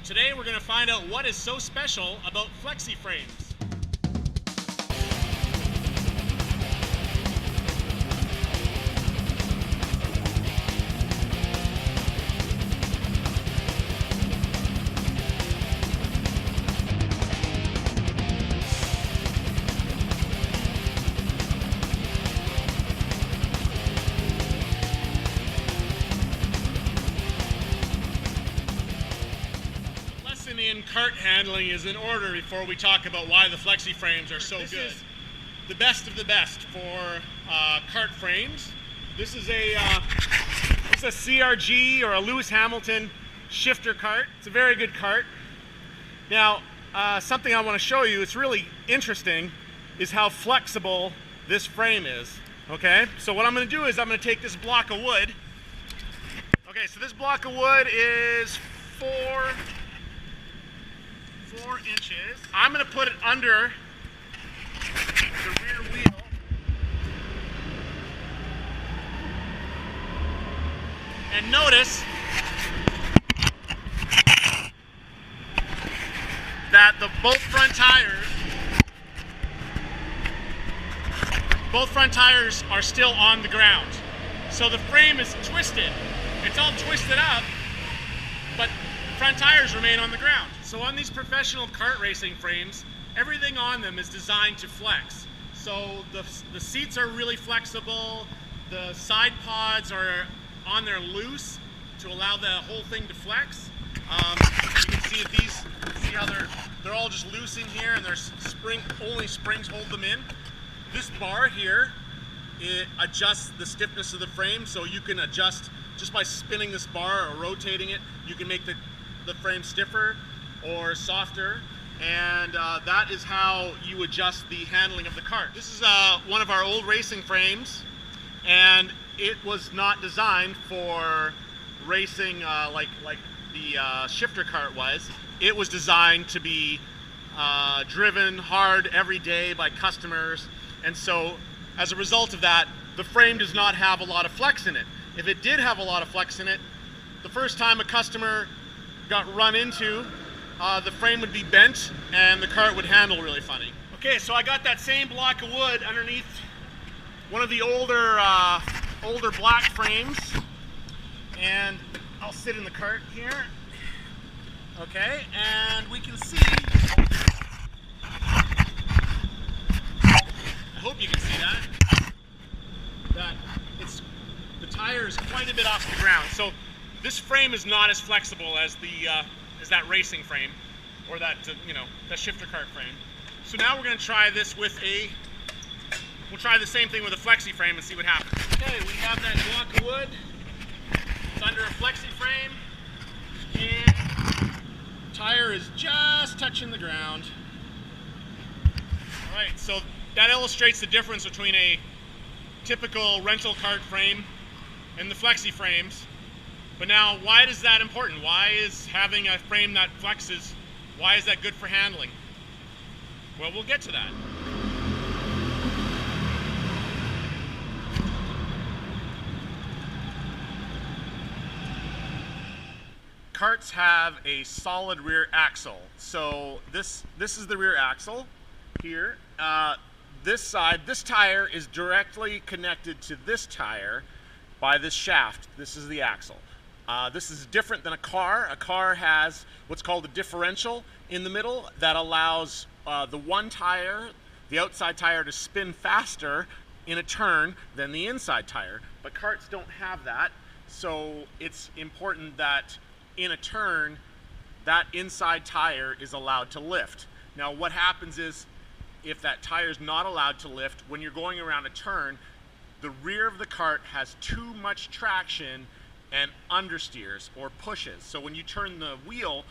Today we're going to find out what is so special about Flexiframes. In kart handling is in order before we talk about why the Flexiframes are so good. This is the best of the best for kart frames. This is a CRG or a Lewis Hamilton shifter kart. It's a very good kart. Now, something I want to show you, it's really interesting, is how flexible this frame is. Okay, so what I'm going to do is I'm going to take this block of wood. Okay, so this block of wood is 4 inches. I'm going to put it under the rear wheel. And notice that both front tires are still on the ground. So the frame is twisted. It's all twisted up, but front tires remain on the ground. So on these professional kart racing frames, everything on them is designed to flex. So the seats are really flexible, the side pods are on there loose to allow the whole thing to flex. You can see how they're all just loose in here, and there's only springs hold them in. This bar here, it adjusts the stiffness of the frame, so you can adjust just by spinning this bar or rotating it. You can make the frame stiffer or softer, and that is how you adjust the handling of the kart. This is one of our old racing frames, and it was not designed for racing like the shifter kart was. It was designed to be driven hard every day by customers, and so as a result of that, the frame does not have a lot of flex in it. If it did have a lot of flex in it, the first time a customer got run into, the frame would be bent and the kart would handle really funny. Okay, so I got that same block of wood underneath one of the older black frames, and I'll sit in the kart here. Okay, and we can see, I hope you can see that the tire is quite a bit off the ground. So this frame is not as flexible as that racing frame, or that that shifter kart frame. So now we're going to try this with we'll try the same thing with a Flexiframe and see what happens. Okay, we have that block of wood. It's under a Flexiframe, and the tire is just touching the ground. All right, so that illustrates the difference between a typical rental kart frame and the Flexiframes. But now, why is that important? Why is having a frame that flexes, why is that good for handling? Well, we'll get to that. Karts have a solid rear axle. So this is the rear axle here. This tire is directly connected to this tire by this shaft. This is the axle. This is different than a car. A car has what's called a differential in the middle that allows the one tire, the outside tire, to spin faster in a turn than the inside tire. But karts don't have that, so it's important that in a turn, that inside tire is allowed to lift. Now what happens is, if that tire is not allowed to lift, when you're going around a turn, the rear of the kart has too much traction and understeers or pushes. So when you turn the wheel,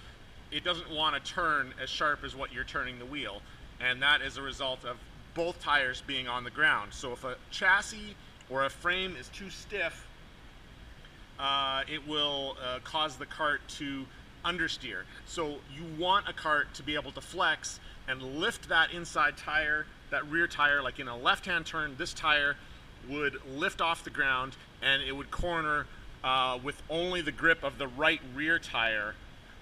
it doesn't want to turn as sharp as what you're turning the wheel. And that is a result of both tires being on the ground. So if a chassis or a frame is too stiff, it will cause the kart to understeer. So you want a kart to be able to flex and lift that inside tire, that rear tire. Like in a left-hand turn, this tire would lift off the ground and it would corner with only the grip of the right rear tire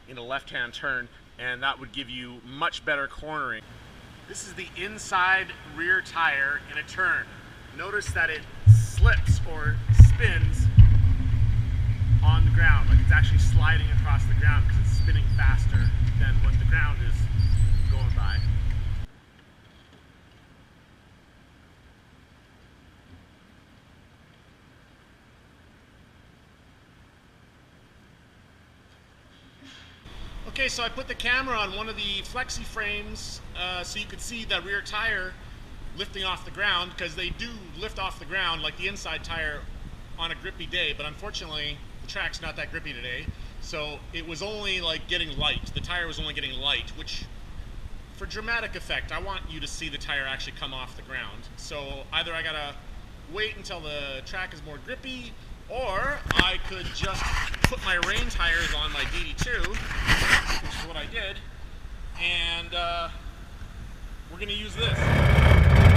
in a left-hand turn, and that would give you much better cornering. This is the inside rear tire in a turn. Notice that it slips or spins on the ground, like it's actually sliding across the ground because it's spinning faster than what the ground is going by. Okay, so I put the camera on one of the Flexiframes so you could see the rear tire lifting off the ground, because they do lift off the ground like the inside tire on a grippy day, but unfortunately the track's not that grippy today, so it was only like getting light. The tire was only getting light, which for dramatic effect, I want you to see the tire actually come off the ground. So either I gotta wait until the track is more grippy, or I could just put my rain tires on my DD2, which is what I did, and we're going to use this.